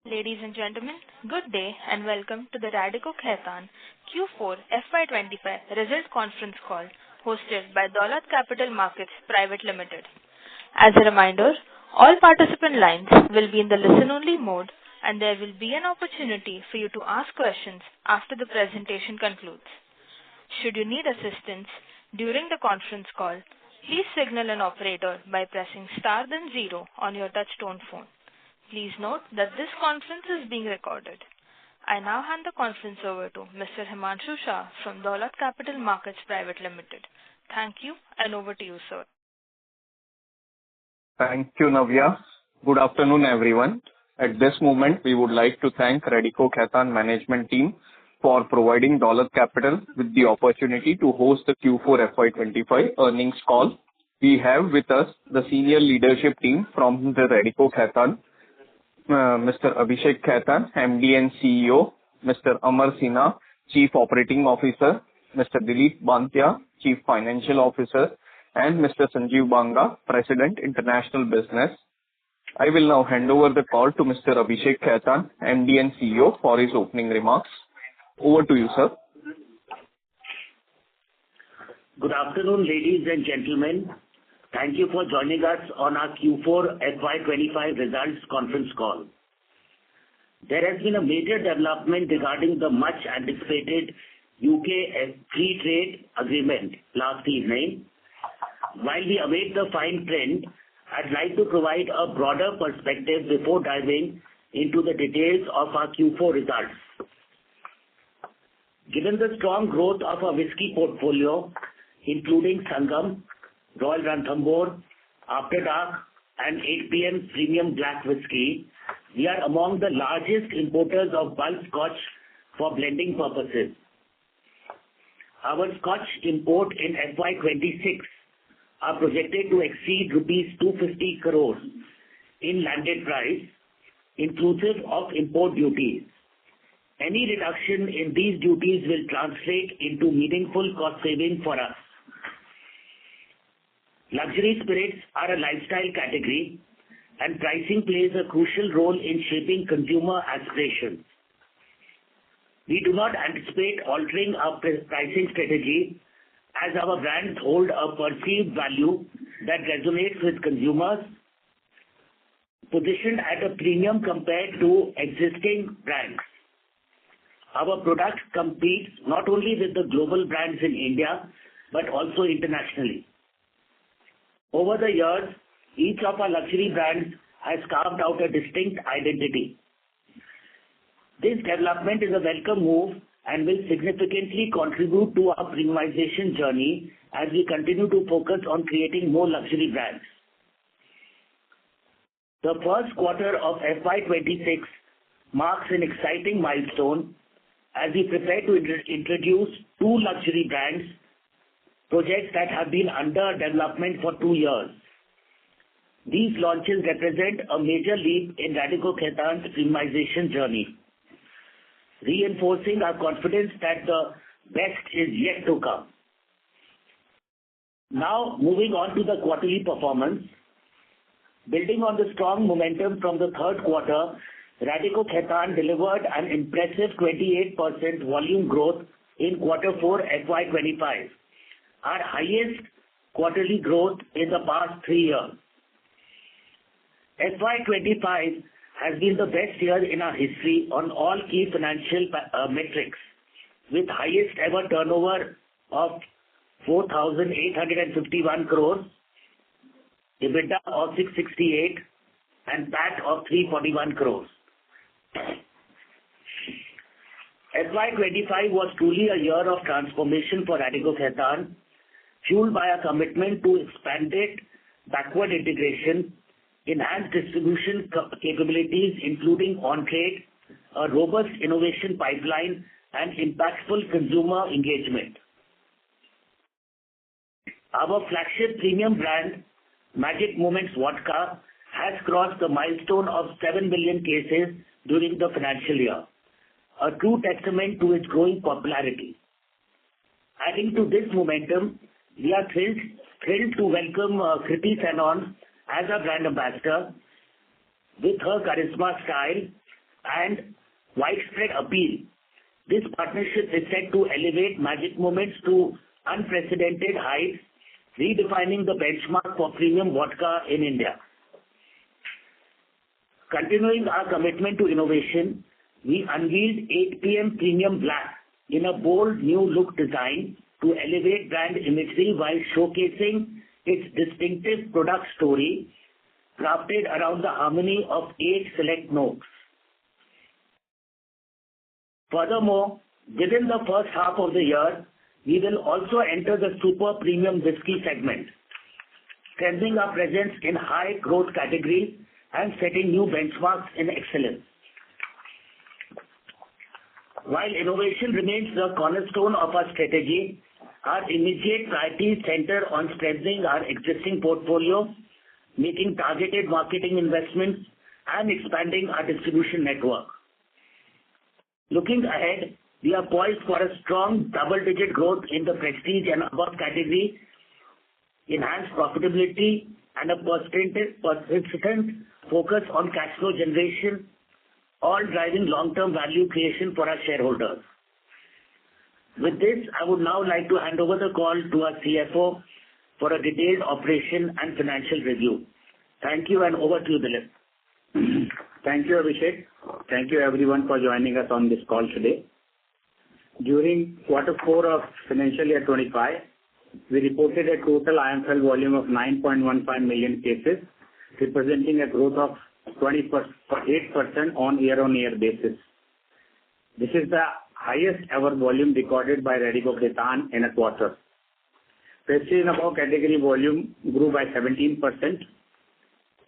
Ladies and gentlemen, good day and welcome to the Radico Khaitan Q4 FY'25 Result Conference Call hosted by Daulat Capital Markets Private Limited. As a reminder, all participant lines will be in the listen-only mode and there will be an opportunity for you to ask questions after the presentation concludes. Should you need assistance during the conference call, please signal an operator by pressing star then 0 on your touch-tone phone. Please note that this conference is being recorded. I now hand the conference over to Mr. Himanshu Shah from Daulat Capital Markets Private Limited. Thank you and over to you, sir. Thank you, Navya. Good afternoon, everyone. At this moment, we would like to thank Radico Khaitan management team for providing Daulat Capital with the opportunity to host the Q4 FY'25 earnings call. We have with us the senior leadership team from the Radico Khaitan, Mr. Abhishek Khaitan, MD and CEO, Mr. Amar Sinha, Chief Operating Officer, Mr. Dilip Bantya, Chief Financial Officer, and Mr. Sanjeev Banga, President, International Business. I will now hand over the call to Mr. Abhishek Khaitan, MD and CEO, for his opening remarks. Over to you, sir. Good afternoon, ladies and gentlemen. Thank you for joining us on our Q4 FY'25 results conference call. There has been a major development regarding the much-anticipated UK free trade agreement last evening. While we await the fine print, I'd like to provide a broader perspective before diving into the details of our Q4 results. Given the strong growth of our whiskey portfolio, including Sangam, Royal Ranthambore, After Dark, and 8 PM Premium Black Whisky, we are among the largest importers of bulk Scotch for blending purposes. Our Scotch import in FY'26 are projected to exceed rupees 250 crores in landed price, inclusive of import duties. Any reduction in these duties will translate into meaningful cost saving for us. Luxury spirits are a lifestyle category and pricing plays a crucial role in shaping consumer aspirations. We do not anticipate altering our pricing strategy as our brands hold a perceived value that resonates with consumers, positioned at a premium compared to existing brands. Our product competes not only with the global brands in India, but also internationally. Over the years, each of our luxury brands has carved out a distinct identity. This development is a welcome move and will significantly contribute to our premiumization journey as we continue to focus on creating more luxury brands. The first quarter of FY'26 marks an exciting milestone as we prepare to introduce two luxury brands, projects that have been under development for 2 years. These launches represent a major leap in Radico Khaitan's premiumization journey, reinforcing our confidence that the best is yet to come. Now, moving on to the quarterly performance. Building on the strong momentum from the third quarter, Radico Khaitan delivered an impressive 28% volume growth in Q4 FY'25, our highest quarterly growth in the past 3 years. FY'25 has been the best year in our history on all key financial metrics, with highest ever turnover of 4,851 crores, EBITDA of 668 and PAT of 341 crores. FY'25 was truly a year of transformation for Radico Khaitan, fueled by a commitment to expanded backward integration, enhanced distribution capabilities including on-trade, a robust innovation pipeline, and impactful consumer engagement. Our flagship premium brand, Magic Moments Vodka, has crossed the milestone of 7 million cases during the financial year, a true testament to its growing popularity. Adding to this momentum, we are thrilled to welcome Kriti Sanon as our brand ambassador. With her charisma, style, and widespread appeal. This partnership is set to elevate Magic Moments to unprecedented heights, redefining the benchmark for premium vodka in India. Continuing our commitment to innovation, we unveiled 8 PM Premium Black in a bold new look design to elevate brand imagery while showcasing its distinctive product story, crafted around the harmony of 8 select notes. Furthermore, within the first half of the year, we will also enter the super premium whiskey segment, strengthening our presence in high growth categories and setting new benchmarks in excellence. While innovation remains the cornerstone of our strategy, our immediate priorities center on strengthening our existing portfolio, making targeted marketing investments, and expanding our distribution network. Looking ahead, we are poised for a strong double-digit growth in the prestige and above category, enhanced profitability, and a persistent focus on cash flow generation, all driving long-term value creation for our shareholders. With this, I would now like to hand over the call to our CFO for a detailed operation and financial review. Thank you, and over to you, Dilip. Thank you, Abhishek. Thank you everyone for joining us on this call today. During quarter 4 of financial year 25, we reported a total IMFL volume of 9.15 million cases, representing a growth of 28% on year-on-year basis. This is the highest ever volume recorded by Radico Khaitan in a quarter. Prestige and above category volume grew by 17%.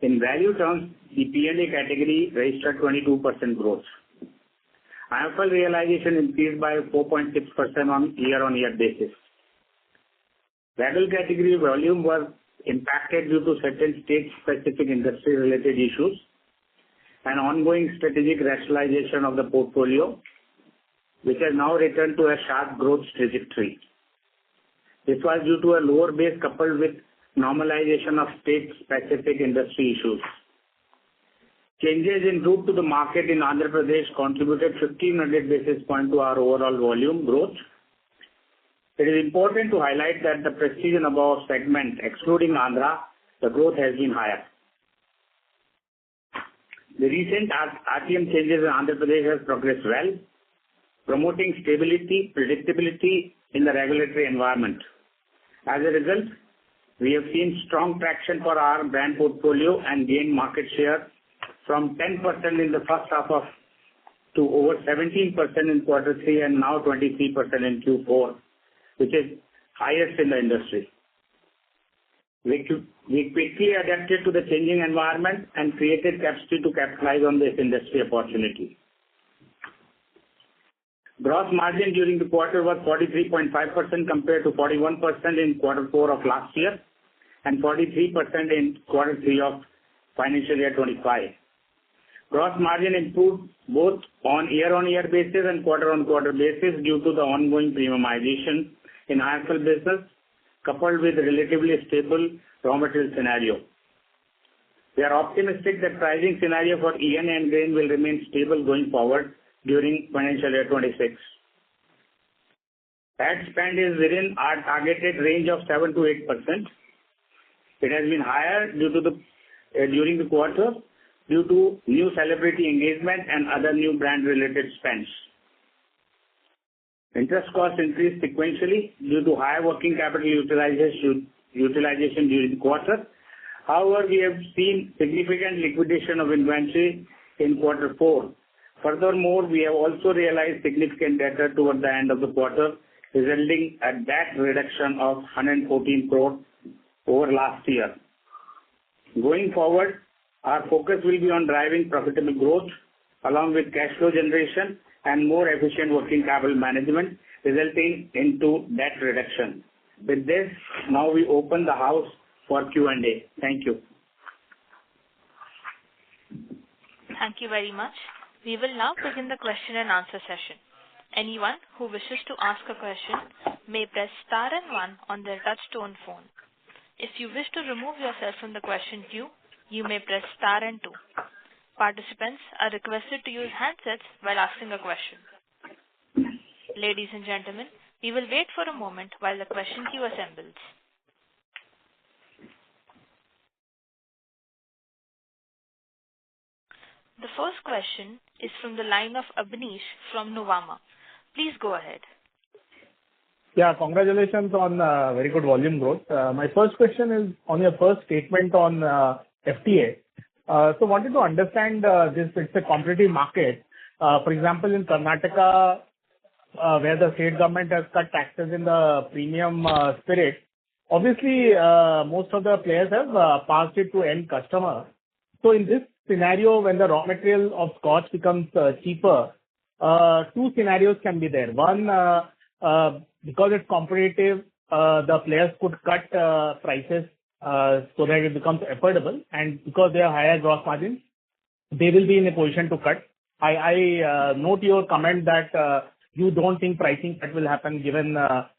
In value terms, the P&A category registered 22% growth. IMFL realization increased by 4.6% on year-on-year basis. Value category volume was impacted due to certain state-specific industry-related issues and ongoing strategic rationalization of the portfolio, which has now returned to a sharp growth trajectory. This was due to a lower base coupled with normalization of state-specific industry issues. Changes in route to the market in Andhra Pradesh contributed 1,500 basis points to our overall volume growth. It is important to highlight that the prestige and above segment, excluding Andhra, the growth has been higher. The recent RTM changes in Andhra Pradesh has progressed well, promoting stability, predictability in the regulatory environment. As a result, we have seen strong traction for our brand portfolio and gained market share from 10% in the first half to over 17% in quarter 3 and now 23% in Q4, which is highest in the industry. We quickly adapted to the changing environment and created capacity to capitalize on this industry opportunity. Gross margin during the quarter was 43.5% compared to 41% in quarter 4 of last year and 43% in quarter 3 of financial year 25. Gross margin improved both on year-on-year basis and quarter-on-quarter basis due to the ongoing premiumization in IMFL business, coupled with relatively stable raw material scenario. We are optimistic that pricing scenario for ENA and grain will remain stable going forward during financial year 26. Ad spend is within our targeted range of 7 to 8%. It has been higher during the quarter due to new celebrity engagement and other new brand-related spends. Interest costs increased sequentially due to higher working capital utilization during the quarter. However, we have seen significant liquidation of inventory in quarter 4. Furthermore, we have also realized significant debtor toward the end of the quarter, resulting in debt reduction of 114 crore over last year. Going forward, our focus will be on driving profitable growth along with cash flow generation and more efficient working capital management, resulting into debt reduction. With this, now we open the house for Q&A. Thank you. Thank you very much. We will now begin the question and answer session. Anyone who wishes to ask a question may press star and 1 on their touch-tone phone. If you wish to remove yourself from the question queue, you may press star and 2. Participants are requested to use handsets while asking a question. Ladies and gentlemen, we will wait for a moment while the question queue assembles. The first question is from the line of Abneesh from Nuvama. Please go ahead. Yeah, congratulations on very good volume growth. My first question is on your first statement on FTA. So wanted to understand this, it's a competitive market. For example, in Karnataka, where the state government has cut taxes in the premium spirit, obviously most of the players have passed it to end customer. So in this scenario, when the raw material of Scotch becomes cheaper, two scenarios can be there. One, because it's competitive, the players could cut prices so that it becomes affordable, and because they have higher gross margins, they will be in a position to cut. I note your comment that you don't think pricing cut will happen given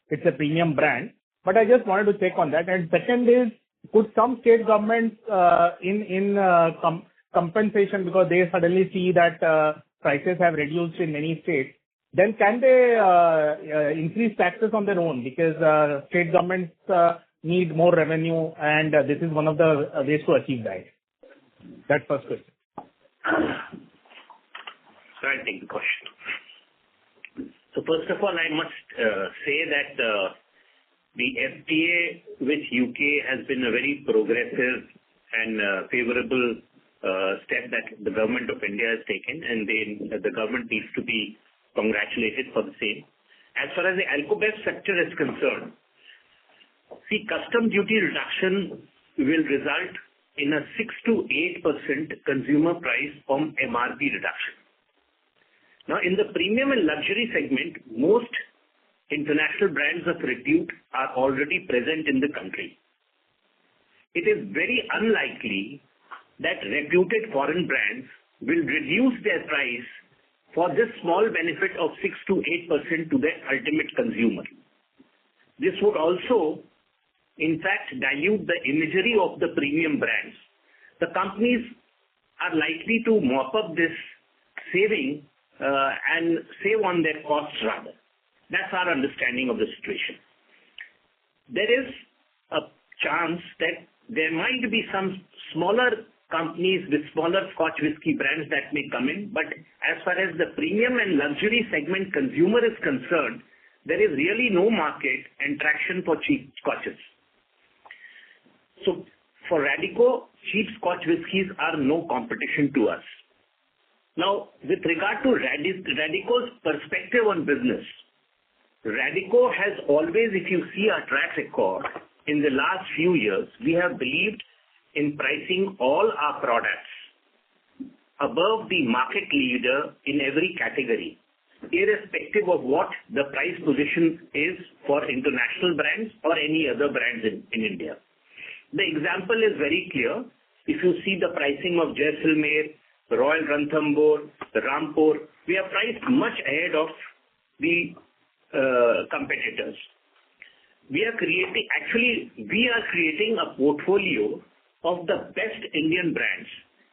it's a premium brand, but I just wanted to check on that. And second is, could some state governments in compensation, because they suddenly see that prices have reduced in many states, then can they increase taxes on their own, because state governments need more revenue, and this is one of the ways to achieve that? That's first question. So I'll take the question. So first of all, I must say that the FTA with UK has been a very progressive and favorable step that the government of India has taken, and the government needs to be congratulated for the same. As far as the alcobev sector is concerned, see, custom duty reduction will result in a 6 to 8% consumer price from MRP reduction. Now, in the premium and luxury segment, most international brands of repute are already present in the country. It is very unlikely that reputed foreign brands will reduce their price for this small benefit of 6 to 8% to the ultimate consumer. This would also, in fact, dilute the imagery of the premium brands. The companies are likely to mop up this saving and save on their costs rather. That's our understanding of the situation. There is a chance that there might be some smaller companies with smaller Scotch whisky brands that may come in, but as far as the premium and luxury segment consumer is concerned, there is really no market and traction for cheap Scotches. So for Radico, cheap Scotch whiskies are no competition to us. Now, with regard to Radico's perspective on business, Radico has always, if you see our track record, in the last few years, we have believed in pricing all our products above the market leader in every category, irrespective of what the price position is for international brands or any other brands in India. The example is very clear. If you see the pricing of Jaisalmer, Royal Ranthambore, Rampur, we are priced much ahead of the competitors. We are creating a portfolio of the best Indian brands,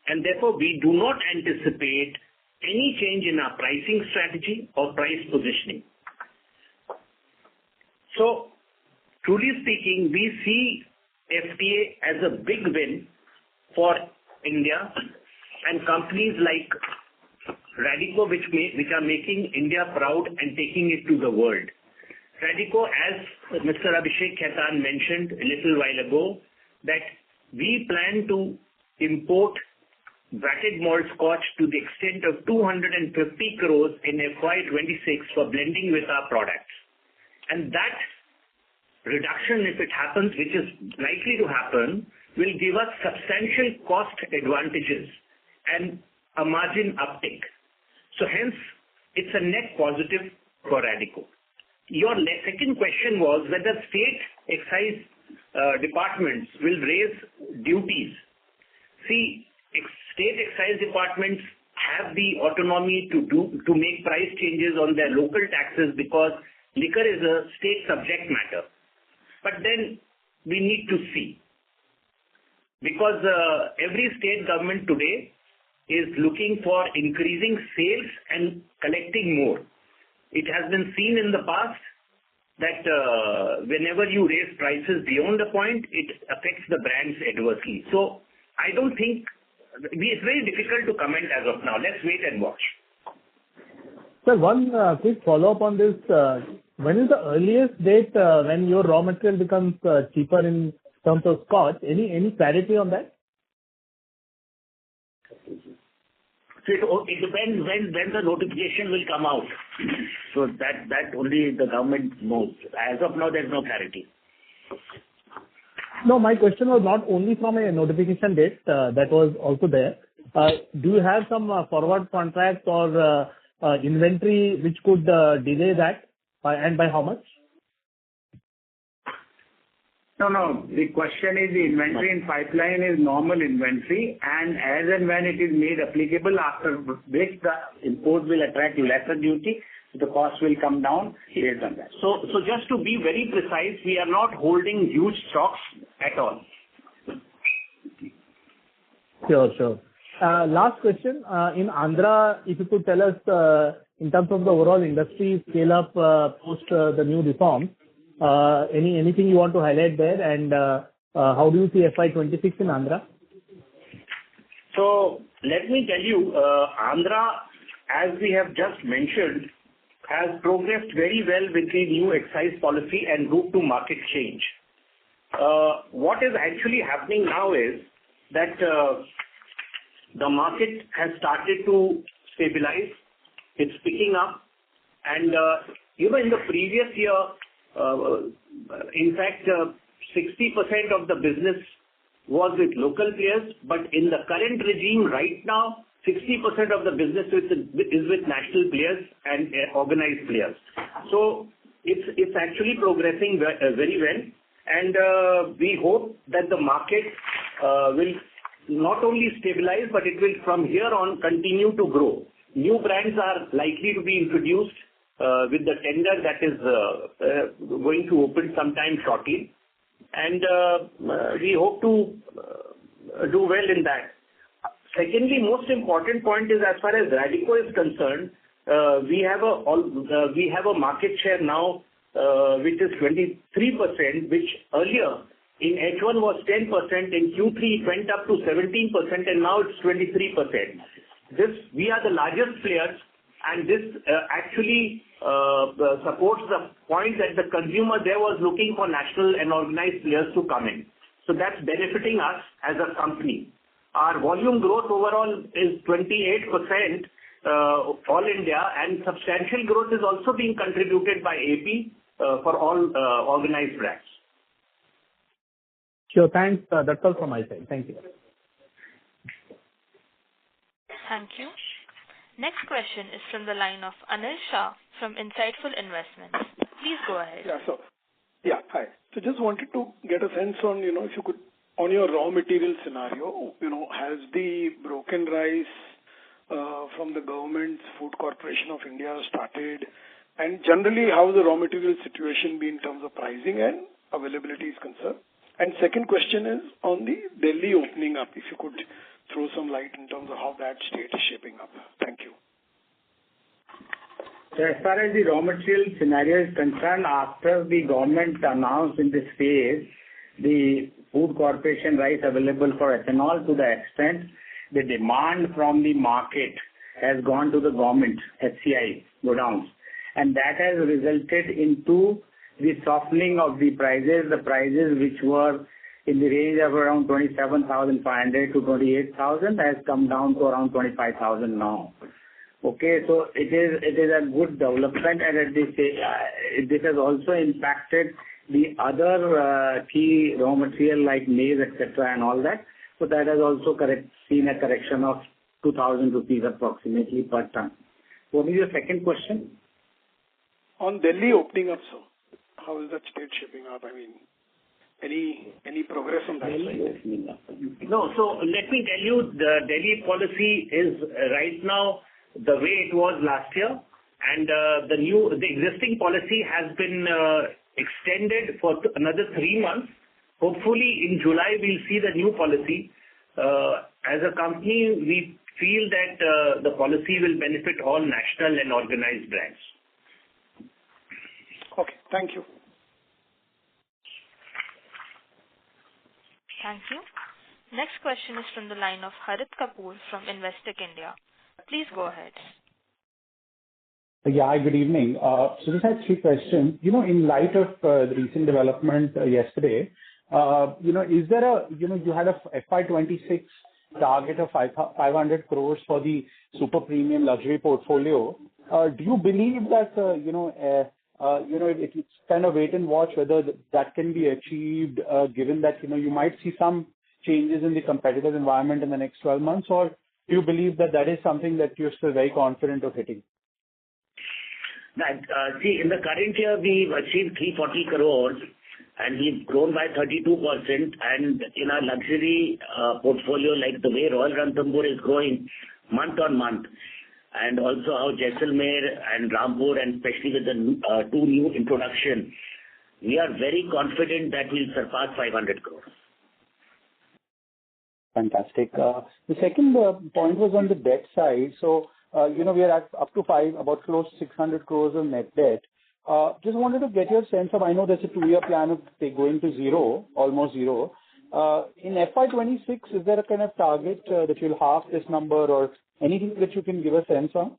and therefore we do not anticipate any change in our pricing strategy or price positioning. So, truly speaking, we see FTA as a big win for India and companies like Radico, which are making India proud and taking it to the world. Radico, as Mr. Abhishek Khaitan mentioned a little while ago, that we plan to import bracted malt Scotch to the extent of 250 crores in FY'26 for blending with our products. And that reduction, if it happens, which is likely to happen, will give us substantial cost advantages and a margin uptick. So hence, it's a net positive for Radico. Your second question was whether state excise departments will raise duties. See, state excise departments have the autonomy to make price changes on their local taxes because liquor is a state subject matter. But then we need to see, because every state government today is looking for increasing sales and collecting more. It has been seen in the past that whenever you raise prices beyond the point, it affects the brands adversely. So I don't think it's very difficult to comment as of now. Let's wait and watch. Sir, one quick follow-up on this. When is the earliest date when your raw material becomes cheaper in terms of Scotch? Any clarity on that? So it depends when the notification will come out. So that only the government knows. As of now, there's no clarity. No, my question was not only from a notification date, that was also there. Do you have some forward contracts or inventory which could delay that, and by how much? No. The question is the inventory in pipeline is normal inventory, and as and when it is made applicable, after which the import will attract lesser duty, the cost will come down based on that. So just to be very precise, we are not holding huge stocks at all. Sure. Last question. In Andhra, if you could tell us, in terms of the overall industry scale up post the new reforms, anything you want to highlight there, and how do you see FY'26 in Andhra? So let me tell you, Andhra, as we have just mentioned, has progressed very well with the new excise policy and route to market change. What is actually happening now is that the market has started to stabilize. It's picking up, and in the previous year, in fact, 60% of the business was with local players, but in the current regime right now, 60% of the business is with national players and organized players. So it's actually progressing very well, and we hope that the market will not only stabilize, but it will from here on continue to grow. New brands are likely to be introduced with the tender that is going to open sometime shortly, and we hope to do well in that. Secondly, most important point is, as far as Radico is concerned, we have a market share now which is 23%, which earlier in H1 was 10%, in Q3 it went up to 17%, and now it's 23%. We are the largest players, and this actually supports the point that the consumer there was looking for national and organized players to come in. So that's benefiting us as a company. Our volume growth overall is 28% all India, and substantial growth is also being contributed by AP for all organized brands. Sure, thanks. That's all from my side. Thank you. Thank you. Next question is from the line of Anil Shah from Insightful Investments. Please go ahead. Hi. So just wanted to get a sense on, if you could, on your raw material scenario, has the broken rice from the government's Food Corporation of India started, and generally how the raw material situation be in terms of pricing and availability is concerned? And second question is on the Delhi opening up, if you could throw some light in terms of how that state is shaping up. Thank you. So as far as the raw material scenario is concerned, after the government announced in this phase the Food Corporation rice available for ethanol, to the extent the demand from the market has gone to the government HCI godowns, and that has resulted into the softening of the prices which were in the range of around 27,500 to 28,000 has come down to around 25,000 now. Okay, so it is a good development, and at this has also impacted the other key raw material like maize, etc., and all that. So that has also seen a correction of 2,000 rupees approximately per ton. What is your second question? On Delhi opening up, sir, how is that state shaping up? I mean, any progress on that side? No, so let me tell you, the Delhi policy is right now the way it was last year, and the existing policy has been extended for another 3 months. Hopefully in July we'll see the new policy. As a company, we feel that the policy will benefit all national and organized brands. Okay. Thank you. Thank you. Next question is from the line of Harit Kapoor from Investec India. Please go ahead. Yeah, hi, good evening. So just had three questions. In light of the recent development yesterday, is there you had a FY'26 target of 500 crores for the super premium luxury portfolio. Do you believe that, it's kind of wait and watch whether that can be achieved, given that, you might see some changes in the competitive environment in the next 12 months, or do you believe that that is something that you're still very confident of hitting? See, in the current year, we've achieved 340 crores and we've grown by 32%. And in our luxury portfolio, like the way Royal Ranthambore is growing month on month, and also how Jaisalmer and Rampur, and especially with the two new introduction, we are very confident that we'll surpass 500 crores. Fantastic. The second point was on the debt side. So, we are at up to about close to 600 crores of net debt. Just wanted to get your sense of, I know there's a 2-year plan of going to zero, almost zero. In FY'26, is there a kind of target that you'll halve this number, or anything that you can give a sense on?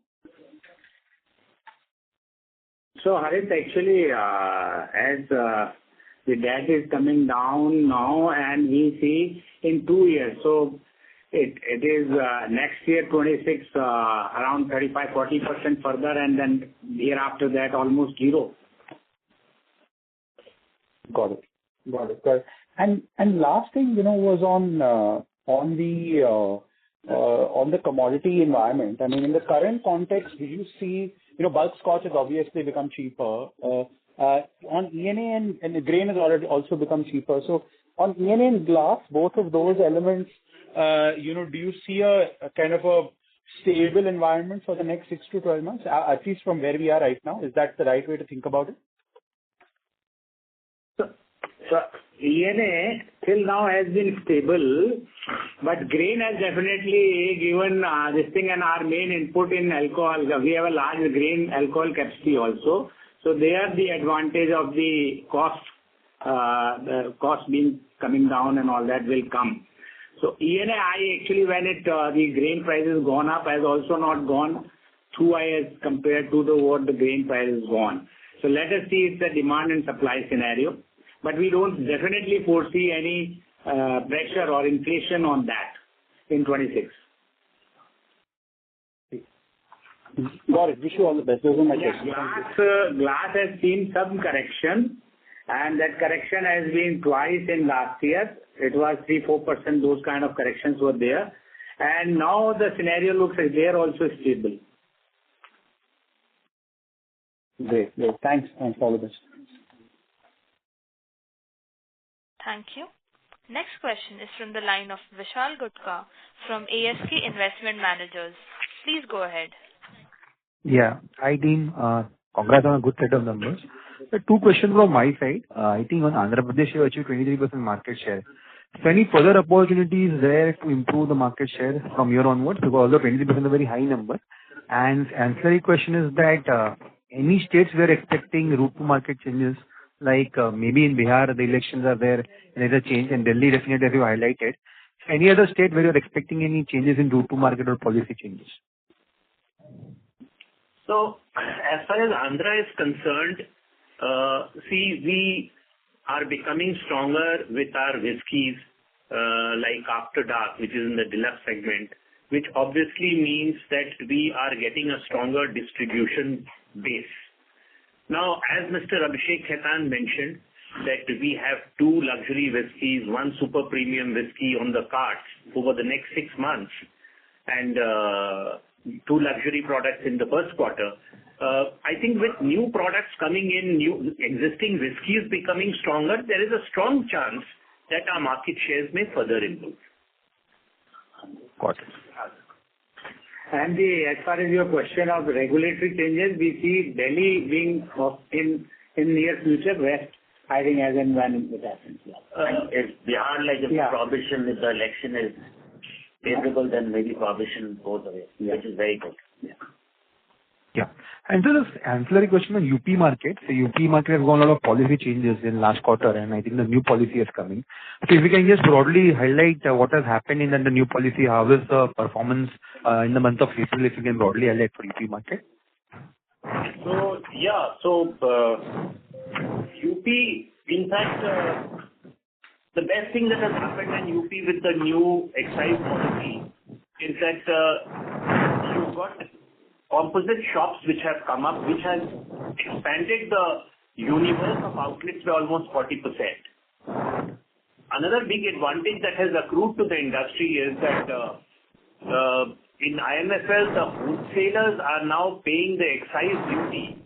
So, Harit, actually, as the debt is coming down now, and we see in 2 years, so it is next year 26 around 35-40% further, and then year after that almost zero. Got it. And last thing, was on the commodity environment. I mean, in the current context, do you see, bulk scotch has obviously become cheaper. On ENA and grain has already also become cheaper. So on ENA and glass, both of those elements, do you see a kind of a stable environment for the next 6 to 12 months, at least from where we are right now? Is that the right way to think about it? So ENA till now has been stable, but grain has definitely given this thing, and our main input in alcohol. We have a large grain alcohol capacity also. So there the advantage of the cost being coming down and all that will come. So ENA, actually when the grain price has gone up, has also not gone too high as compared to what the grain price has gone. So let us see, it's a demand and supply scenario, but we don't definitely foresee any pressure or inflation on that in 26. Got it. Wish you all the best. Those are my questions. Glass has seen some correction, and that correction has been twice in last year. It was 3-4%. Those kind of corrections were there, and now the scenario looks like they are also stable. Great. Thanks. All the best. Thank you. Next question is from the line of Vishal Gutka from ASK Investment Managers. Please go ahead. Yeah. Hi, team. Congrats on a good set of numbers. Two questions from my side. I think on Andhra Pradesh, you achieved 23% market share. So any further opportunities there to improve the market share from here onwards? Because although 23% is a very high number. And ancillary question is that any states we are expecting route to market changes, like maybe in Bihar, the elections are there, and there's a change, and Delhi definitely, as you highlighted. So any other state where you're expecting any changes in route to market or policy changes? So, as far as Andhra is concerned, we are becoming stronger with our whiskies, like After Dark, which is in the deluxe segment, which obviously means that we are getting a stronger distribution base. Now, as Mr. Abhishek Khaitan mentioned, that we have 2 luxury whiskies, 1 super premium whiskey on the cards over the next 6 months, and 2 luxury products in the first quarter. I think with new products coming in, new existing whiskies becoming stronger, there is a strong chance that our market shares may further improve. Got it. And as far as your question of regulatory changes, we see Delhi being in near future, West, I think, as and when it happens. It's Bihar, like the prohibition with the election is favorable, then maybe prohibition goes away, which is very good. Yeah. And so this ancillary question on UP market. So UP market has gone a lot of policy changes in last quarter, and I think the new policy is coming. So if you can just broadly highlight what has happened in the new policy, how is the performance in the month of April, if you can broadly highlight for UP market? UP, in fact, the best thing that has happened in UP with the new excise policy is that you've got composite shops which have come up, which has expanded the universe of outlets by almost 40%. Another big advantage that has accrued to the industry is that in IMFL, the wholesalers are now paying the excise duty,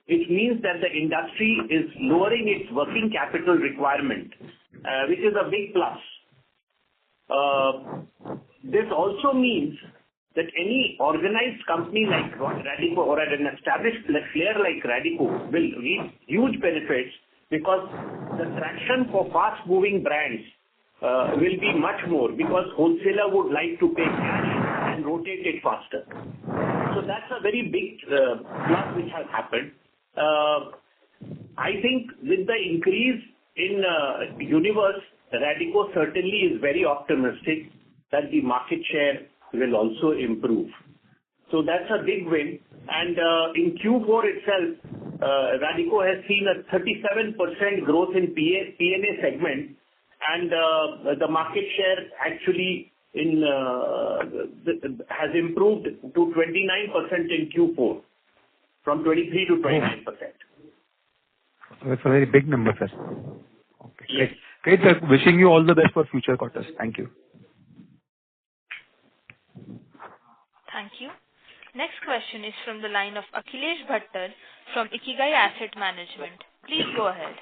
which means that the industry is lowering its working capital requirement, which is a big plus. This also means that any organized company like Radico or an established player like Radico will reap huge benefits because the traction for fast-moving brands will be much more because wholesaler would like to pay cash and rotate it faster. So that's a very big plus which has happened. I think with the increase in universe, Radico certainly is very optimistic that the market share will also improve. So that's a big win. And in Q4 itself, Radico has seen a 37% growth in P&A segment, and the market share actually has improved to 29% in Q4, from 23 to 29%. That's a very big number, sir. Okay. Yes. Great, sir. Wishing you all the best for future quarters. Thank you. Thank you. Next question is from the line of Akhilesh Bhattar from Ikigai Asset Management. Please go ahead.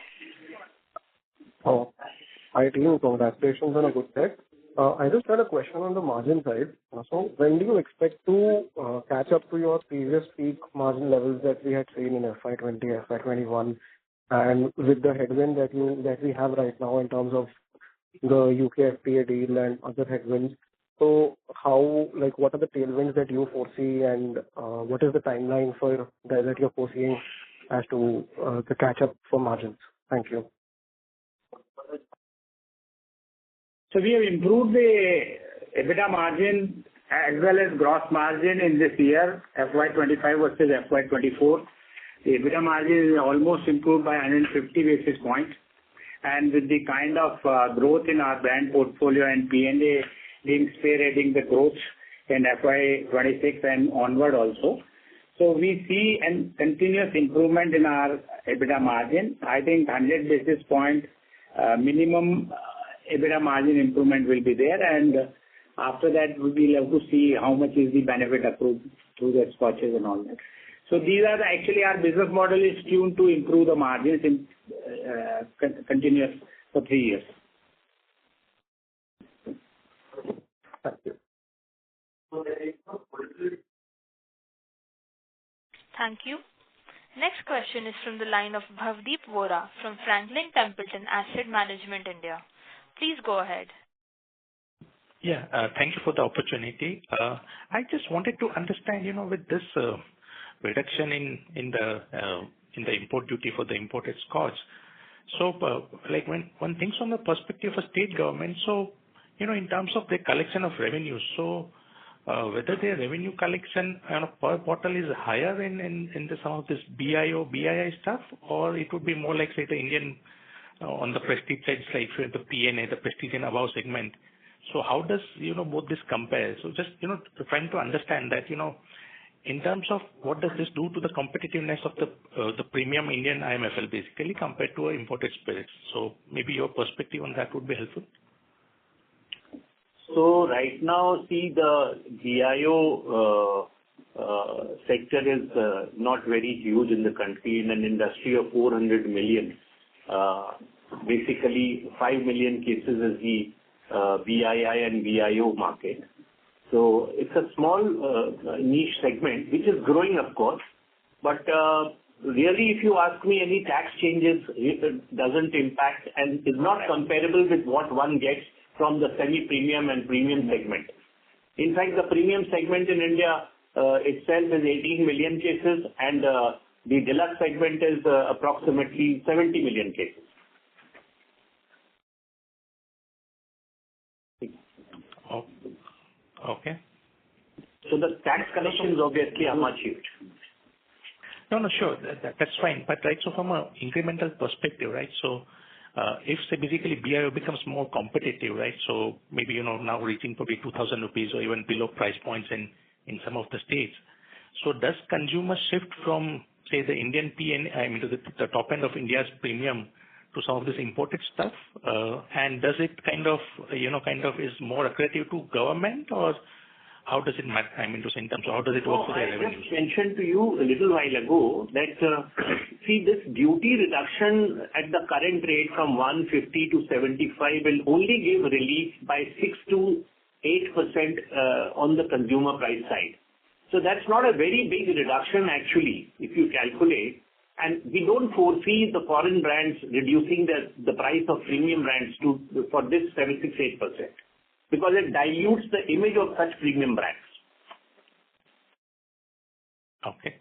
Hi team, congratulations on a good set. I just had a question on the margin side. So when do you expect to catch up to your previous peak margin levels that we had seen in FY20, FY21, and with the headwind that we have right now in terms of the UK FTA deal and other headwinds? So what are the tailwinds that you foresee, and what is the timeline for that you're foreseeing as to the catch up for margins? Thank you. So we have improved the EBITDA margin as well as gross margin in this year, FY25 versus FY24. The EBITDA margin is almost improved by 150 basis points. And with the kind of growth in our brand portfolio and P&A being spearheading the growth in FY26 and onward also. So we see a continuous improvement in our EBITDA margin. I think 100 basis point minimum EBITDA margin improvement will be there, and after that we will have to see how much is the benefit accrued through the scotches and all that. So these are actually our business model is tuned to improve the margins in continuous for 3 years. Thank you. Thank you. Next question is from the line of Bhavdeep Vora from Franklin Templeton Asset Management India. Please go ahead. Yeah, thank you for the opportunity. I just wanted to understand, with this reduction in the import duty for the imported scotch. So, when one thinks from the perspective of state government, so in terms of the collection of revenue, so whether their revenue collection per bottle is higher in some of this BIO, BII stuff, or it would be more like, say, the Indian on the prestige side, like the P&A, the prestige and above segment. So how does both this compare? So just trying to understand that in terms of what does this do to the competitiveness of the premium Indian IMFL basically compared to imported spirits. So maybe your perspective on that would be helpful. So right now, see, the BIO sector is not very huge in the country. In an industry of 400 million, basically 5 million cases is the BII and BIO market. So it's a small niche segment which is growing, of course. But really, if you ask me, any tax changes it doesn't impact and is not comparable with what one gets from the semi-premium and premium segment. In fact, the premium segment in India itself is 18 million cases, and the deluxe segment is approximately 70 million cases. Oh, okay. So the tax collections obviously are much huge. No, sure. That's fine. But right, so from an incremental perspective, right, so if say basically BIO becomes more competitive, right, so maybe, now reaching probably 2,000 rupees or even below price points in some of the states. So does consumer shift from, say, the Indian to the top end of India's premium to some of this imported stuff? And does it kind of is more accretive to government, or how does it matter? In terms of how does it work for their revenues? I just mentioned to you a little while ago that, see, this duty reduction at the current rate from 150 to 75 will only give relief by 6 to 8% on the consumer price side. So that's not a very big reduction actually, if you calculate. And we don't foresee the foreign brands reducing the price of premium brands for this 7-8%, because it dilutes the image of such premium brands. Okay.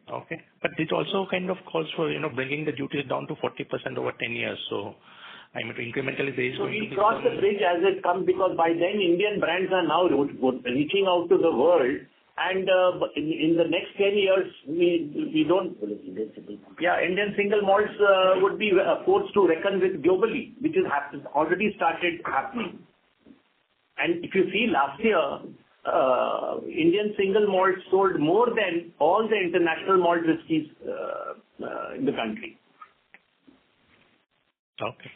But it also kind of calls for, bringing the duties down to 40% over 10 years. So, incrementally there is so going to be... So we cross the bridge as it comes, because by then Indian brands are now reaching out to the world, and in the next 10 years, we don't... Yeah, Indian single malts would be forced to reckon with globally, which is already started happening. And if you see last year, Indian single malt sold more than all the international malt whiskies in the country. Okay,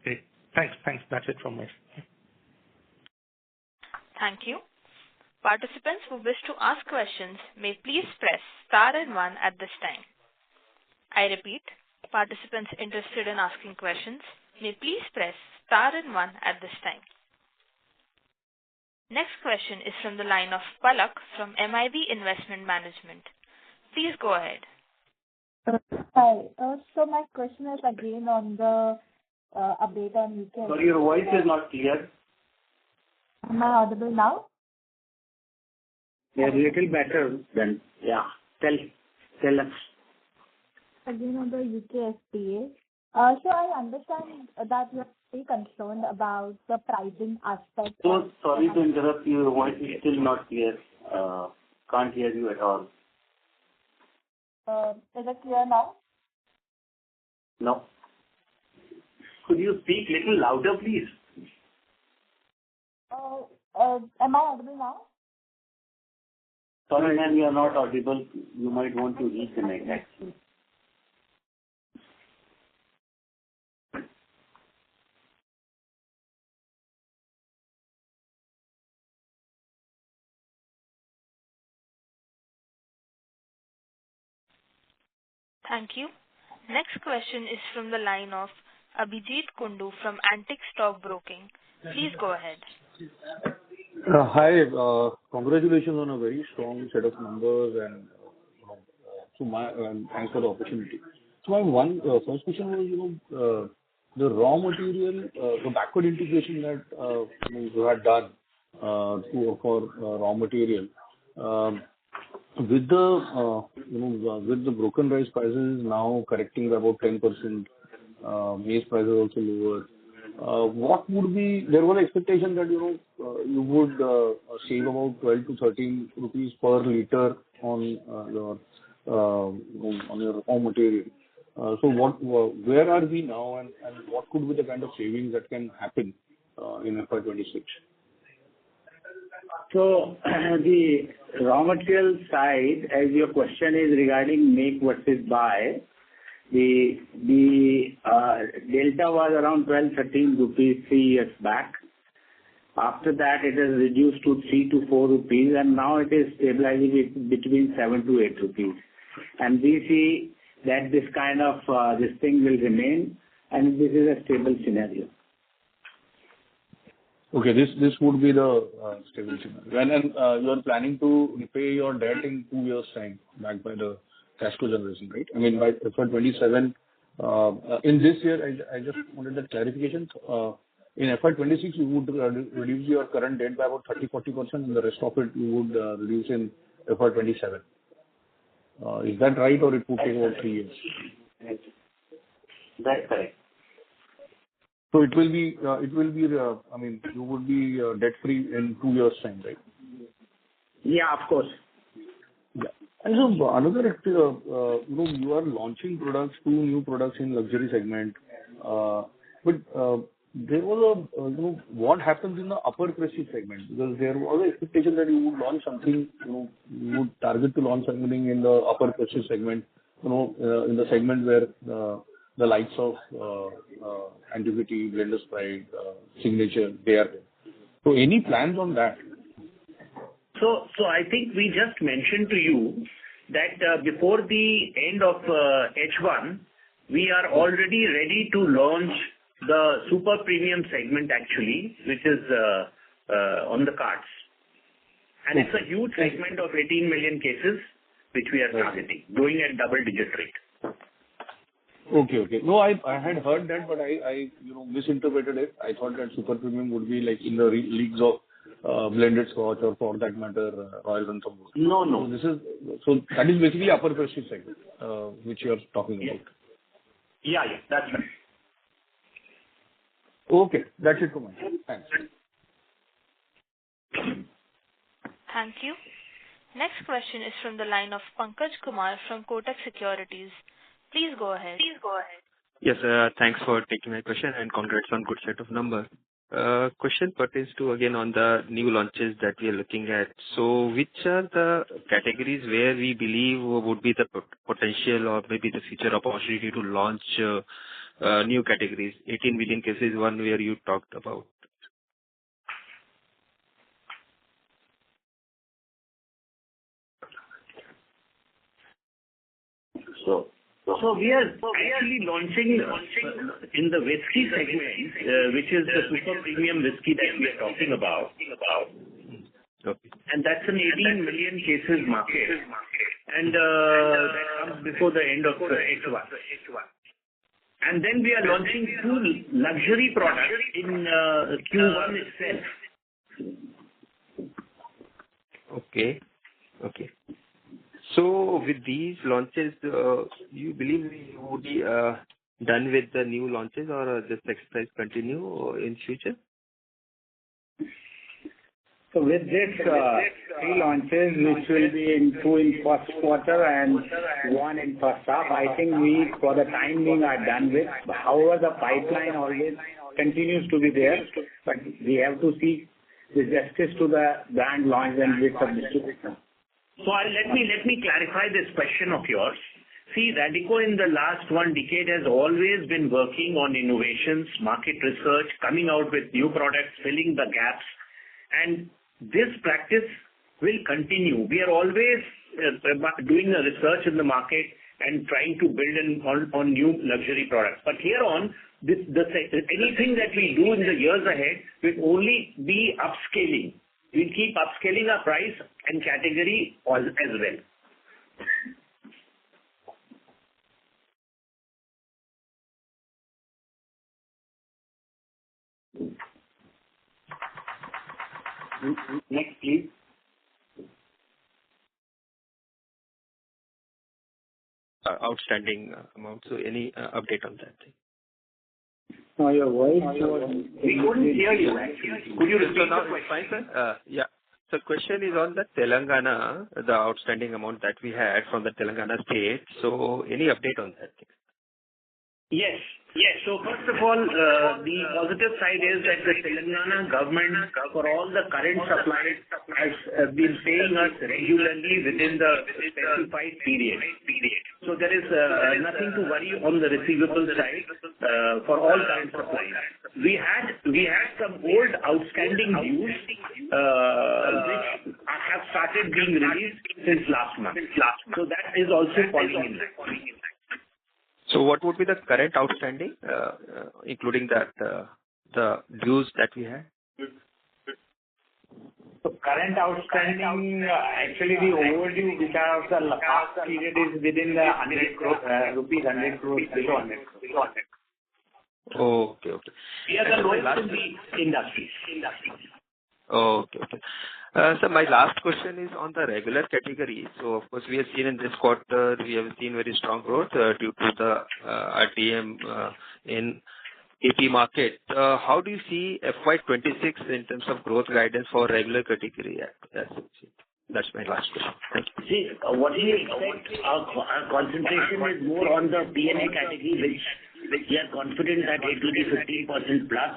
great. Thanks. That's it from my side. Thank you. Participants who wish to ask questions may please press star and 1 at this time. I repeat, participants interested in asking questions may please press star and 1 at this time. Next question is from the line of Palak from MIB Investment Management. Please go ahead. Hi. So my question is again on the update on UK. Sorry, your voice is not clear. Am I audible now? Yeah, a little better then. Yeah. Tell us. Again on the UK FTA. So I understand that you're very concerned about the pricing aspect. So sorry to interrupt you. Your voice is still not clear. Can't hear you at all. Is it clear now? No. Could you speak little louder, please? Am I audible now? Sorry, ma'am, you are not audible. You might want to reconnect, actually. Thank you. Next question is from the line of Abhijit Kundu from Antique Stock Broking. Please go ahead. Hi. Congratulations on a very strong set of numbers, and thanks for the opportunity. So my first question was, the raw material, the backward integration that you had done for raw material. With the broken rice prices now correcting by about 10%, maize prices also lower. What would be, there was an expectation that you would save about 12 to 13 rupees per liter on your raw material. So where are we now, and what could be the kind of savings that can happen in FY'26? So the raw material side, as your question is regarding make versus buy, the delta was around 12-13 rupees 3 years back. After that, it has reduced to 3 to 4 rupees, and now it is stabilizing between 7 to 8 rupees. And we see that this kind of this thing will remain, and this is a stable scenario. Okay, this would be the stable scenario. And you are planning to repay your debt in 2 years' time, backed by the cash flow generation, right? I mean, by FY'27. In this year, I just wanted that clarification. in FY'26 you would reduce your current debt by about 30-40%, and the rest of it you would reduce in FY'27. Is that right, or it would take about 3 years? That's correct. So it will be, I mean, you would be debt-free in 2 years' time, right? Yeah, of course. Yeah. And so another, you are launching products, 2 new products in luxury segment. But there was what happens in the upper prestige segment? Because there was an expectation that you would launch something, you would target to launch something in the upper prestige segment, in the segment where the likes of Antiquity, Blenders Pride, Signature, they are there. So any plans on that? So I think we just mentioned to you that before the end of H1, we are already ready to launch the super premium segment actually, which is on the cards. And it's a huge segment of 18 million cases, which we are targeting, growing at double-digit rate. Okay. No, I had heard that, but I misinterpreted it. I thought that super premium would be like in the leagues of blended scotch, or for that matter, Royal Ranthambore. No. So that is basically upper prestige segment, which you are talking about. Yeah, that's right. Okay, that's it for me. Thanks. Thank you. Next question is from the line of Pankaj Kumar from Kotak Securities. Please go ahead. Yes, thanks for taking my question, and congrats on good set of numbers. Question pertains to, again, on the new launches that we are looking at. So which are the categories where we believe would be the potential or maybe the future opportunity to launch new categories? 18 million cases, one where you talked about. So we are actually launching in the whiskey segment, which is the super premium whiskey that we are talking about. Okay. And that's an 18 million cases market. And that comes before the end of H1. And then we are launching 2 luxury products in Q1 itself. Okay. So with these launches, you believe you would be done with the new launches, or this exercise continue in future? So with this 3 launches, which will be 2 in first quarter and 1 in first half, I think we, for the time being, are done with. However, the pipeline always continues to be there, but we have to see the justice to the brand launch and with the distribution. So let me clarify this question of yours. See, Radico in the last 1 decade has always been working on innovations, market research, coming out with new products, filling the gaps, and this practice will continue. We are always doing a research in the market and trying to build on new luxury products. But here on, anything that we do in the years ahead will only be upscaling. We'll keep upscaling our price and category as well. Next, please. Outstanding amount. So any update on that? No, your voice we couldn't hear you actually. Could you repeat the question? Fine, sir. Yeah. So question is on the Telangana, the outstanding amount that we had from the Telangana state. So any update on that? Yes. So first of all, the positive side is that the Telangana government, for all the current supplies, has been paying us regularly within the specified period. So there is nothing to worry on the receivable side for all current supplies. We had some old outstanding dues which have started being released since last month. So that is also falling in line. So what would be the current outstanding, including that the dues that we had? So current outstanding, actually the overdue which are of the past period is within the 100 crore, rupees 100 crores below 100 crores. Okay. We are the lowest in the industry. Okay. Sir, my last question is on the regular category. So of course, we have seen in this quarter, we have seen very strong growth due to the RTM in AP market. How do you see FY'26 in terms of growth guidance for regular category? That's my last question. Thank you. See, what we expect, our concentration is more on the P&A category, which we are confident that it will be 15% plus.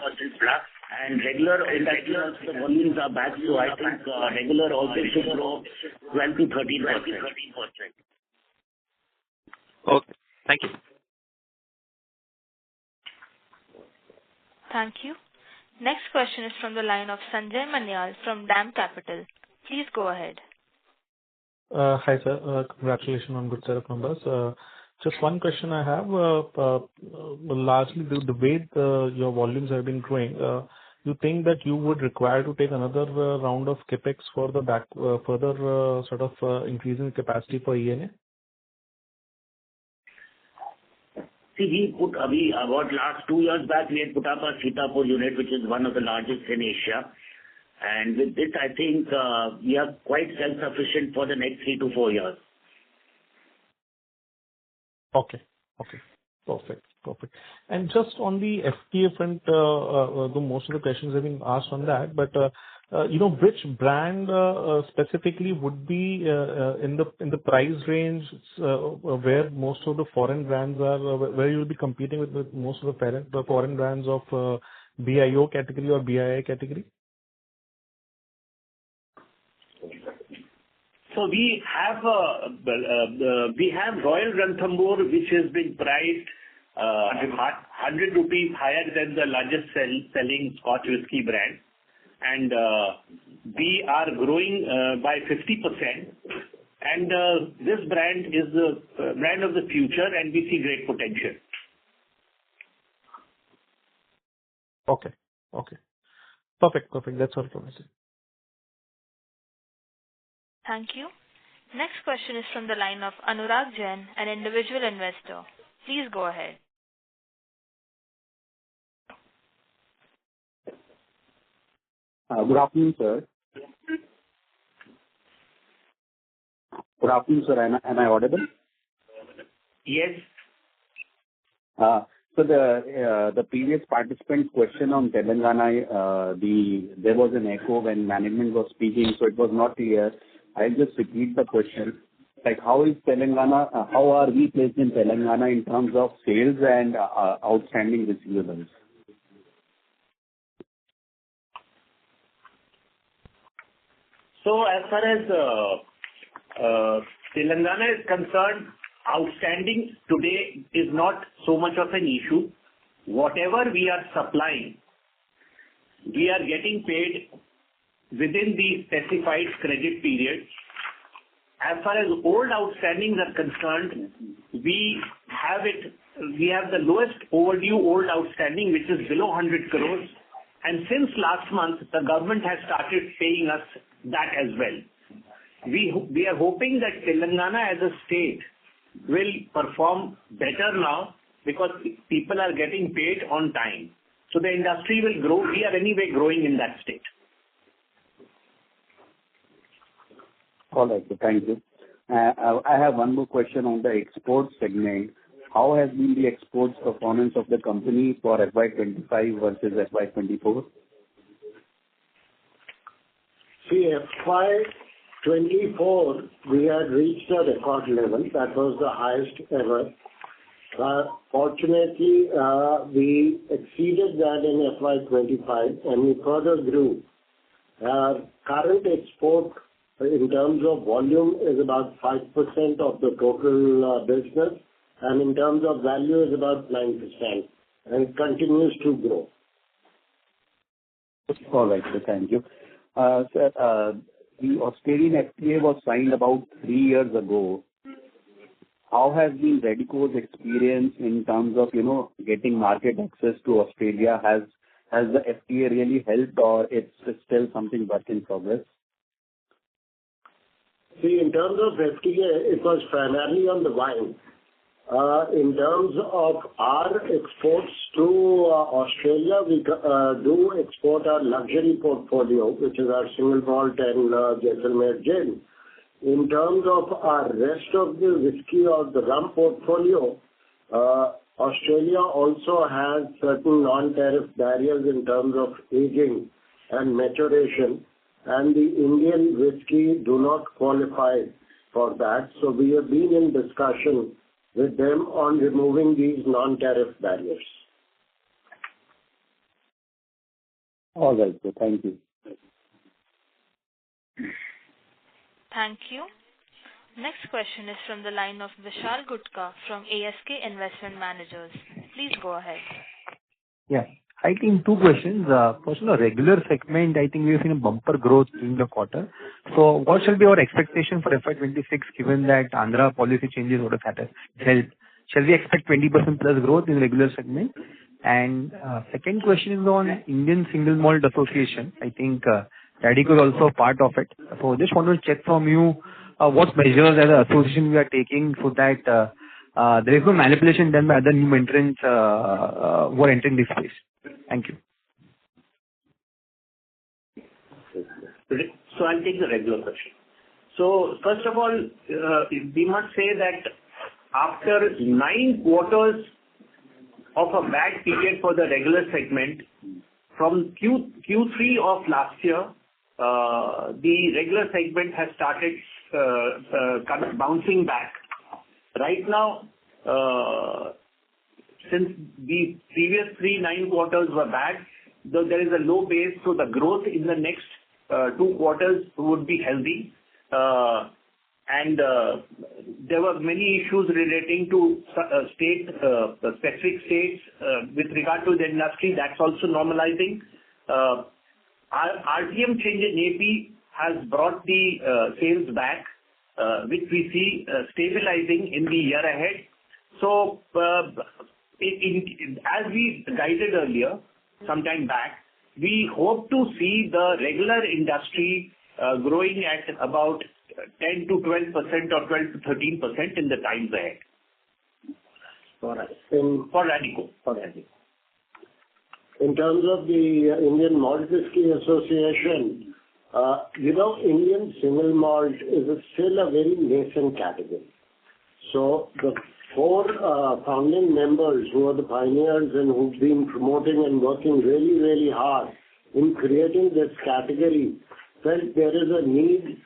And regular industrial the volumes are back, so I think regular also should grow 12 to 13%. Okay. Thank you. Thank you. Next question is from the line of Sanjay Manyal from DAM Capital. Please go ahead. Hi, sir. Congratulations on good set of numbers. Just one question I have. Largely, the way your volumes have been growing, you think that you would require to take another round of capex for the further sort of increasing capacity for ENA? See, we put about last 2 years back, we had put up a Sitapur unit, which is one of the largest in Asia. And with this, I think we are quite self-sufficient for the next 3 to 4 years. Okay. Perfect. And just on the FTA front, though most of the questions have been asked on that, but which brand specifically would be in the price range where most of the foreign brands are, where you will be competing with most of the foreign brands of BIO category or BII category? So we have Royal Ranthambore, which has been priced 100 rupees higher than the largest selling Scotch whisky brand, and we are growing by 50%. And this brand is the brand of the future, and we see great potential. Okay. Perfect. That's all from me. Thank you. Next question is from the line of Anurag Jain, an individual investor. Please go ahead. Good afternoon, sir. Am I audible? Yes. So the previous participant's question on Telangana, there was an echo when management was speaking, so it was not clear. I'll just repeat the question. Like, how is Telangana? How are we placed in Telangana in terms of sales and outstanding receivables? So as far as Telangana is concerned, outstanding today is not so much of an issue. Whatever we are supplying, we are getting paid within the specified credit period. As far as old outstandings are concerned, we have the lowest overdue old outstanding, which is below 100 crores. And since last month, the government has started paying us that as well. We are hoping that Telangana as a state will perform better now because people are getting paid on time. So the industry will grow. We are anyway growing in that state. All right, so thank you. I have one more question on the export segment. How has been the exports performance of the company for FY'25 versus FY'24? See, FY'24, we had reached a record level. That was the highest ever. Fortunately, we exceeded that in FY'25 and we further grew. Current export in terms of volume is about 5% of the total business, and in terms of value is about 9%, and it continues to grow. All right, so thank you. Sir, the Australian FTA was signed about 3 years ago. How has been Radico's experience in terms of, getting market access to Australia? Has the FTA really helped, or it's still something work in progress? See, in terms of FTA, it was primarily on the wine. In terms of our exports to Australia, we do export our luxury portfolio, which is our single malt and Jaisalmer gin. In terms of our rest of the whiskey or the rum portfolio, Australia also has certain non-tariff barriers in terms of aging and maturation, and the Indian whiskey do not qualify for that. So we have been in discussion with them on removing these non-tariff barriers. All right, sir. Thank you. Thank you. Next question is from the line of Vishal Gutka from ASK Investment Managers. Please go ahead. Yeah. I think two questions. First, on the regular segment, I think we have seen a bumper growth in the quarter. So what shall be our expectation for FY'26 given that Andhra policy changes would have helped? Shall we expect 20% plus growth in the regular segment? And second question is on Indian Single Malt Association. I think Radico is also a part of it. So just want to check from you what measures as an association we are taking so that there is no manipulation done by other new entrants who are entering this space. Thank you. So I'll take the regular question. So first of all, we must say that after 9 quarters of a bad period for the regular segment, from Q3 of last year, the regular segment has started kind of bouncing back. Right now, since the previous 9 quarters were bad, though there is a low base, so the growth in the next 2 quarters would be healthy. And there were many issues relating to specific states with regard to the industry. That's also normalizing. RTM change in AP has brought the sales back, which we see stabilizing in the year ahead. So, as we guided earlier, sometime back, we hope to see the regular industry growing at about 10 to 12% or 12 to 13% in the times ahead. For Radico. In terms of the Indian Malt Whisky Association, Indian single malt is still a very nascent category. So the 4 founding members who are the pioneers and who've been promoting and working really, really hard in creating this category felt there is a need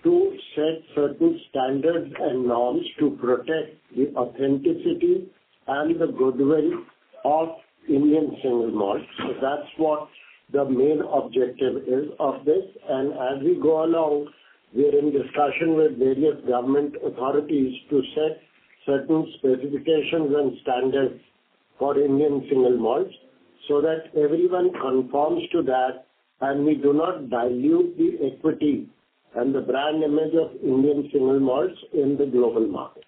to set certain standards and norms to protect the authenticity and the goodwill of Indian single malt. So that's what the main objective is of this. And as we go along, we're in discussion with various government authorities to set certain specifications and standards for Indian single malts so that everyone conforms to that and we do not dilute the equity and the brand image of Indian single malts in the global market.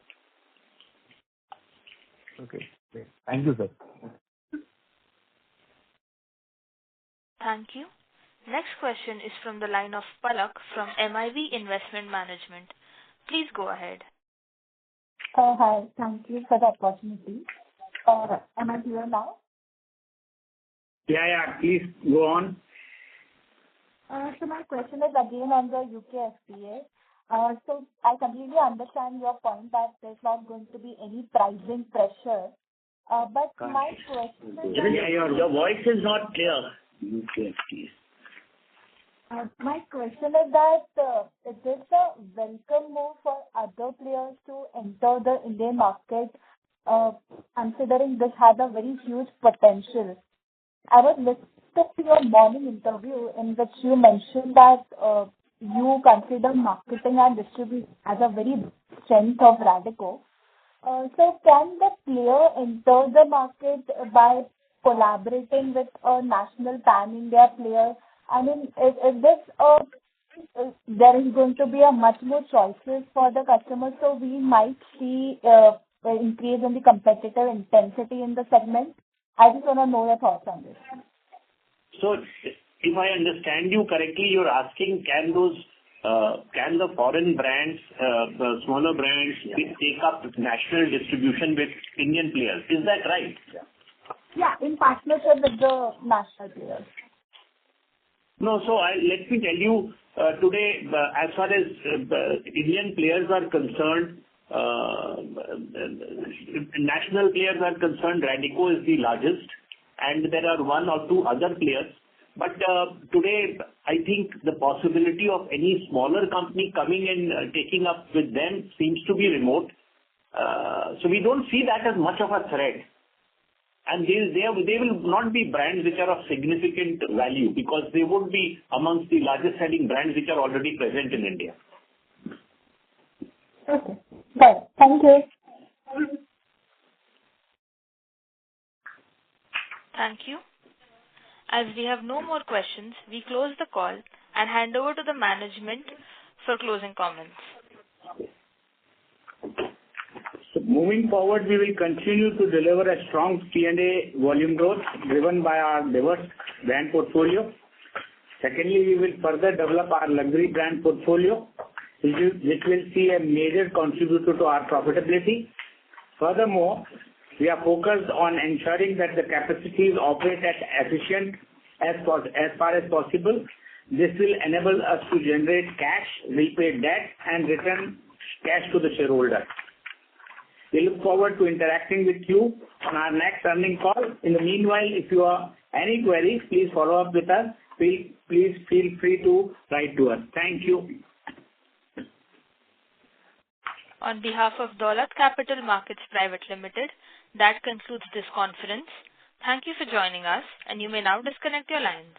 Okay. Great. Thank you, sir. Thank you. Next question is from the line of Palak from MIV Investment Management. Please go ahead. Hi. Thank you for the opportunity. Am I clear now? Yeah. Please go on. So my question is again on the UK FTA. So I completely understand your point that there's not going to be any pricing pressure. But my question is... Your voice is not clear. UK FTA. My question is that is this a welcome move for other players to enter the Indian market, considering this has a very huge potential? I was listening to your morning interview in which you mentioned that you consider marketing and distribution as a very big strength of Radico. So can the player enter the market by collaborating with a national pan-India player? I mean, is this there is going to be a much more choices for the customers, so we might see an increase in the competitive intensity in the segment? I just want to know your thoughts on this. So, if I understand you correctly, you're asking, can those can the foreign brands, the smaller brands, take up national distribution with Indian players? Is that right? Yeah, in partnership with the national players. No. So let me tell you, today, as far as Indian players are concerned, national players are concerned, Radico is the largest, and there are one or two other players. But today, I think the possibility of any smaller company coming and taking up with them seems to be remote. So we don't see that as much of a threat. And they will not be brands which are of significant value, because they would be amongst the largest selling brands which are already present in India. Okay. Got it. Thank you. Thank you. As we have no more questions, we close the call and hand over to the management for closing comments. So moving forward, we will continue to deliver a strong P&A volume growth driven by our diverse brand portfolio. Secondly, we will further develop our luxury brand portfolio, which will see a major contributor to our profitability. Furthermore, we are focused on ensuring that the capacities operate at efficient as far as possible. This will enable us to generate cash, repay debt, and return cash to the shareholder. We look forward to interacting with you on our next earnings call. In the meanwhile, if you have any queries, please follow up with us. Please feel free to write to us. Thank you. On behalf of Dolat Capital Markets Private Limited, that concludes this conference. Thank you for joining us, and you may now disconnect your lines.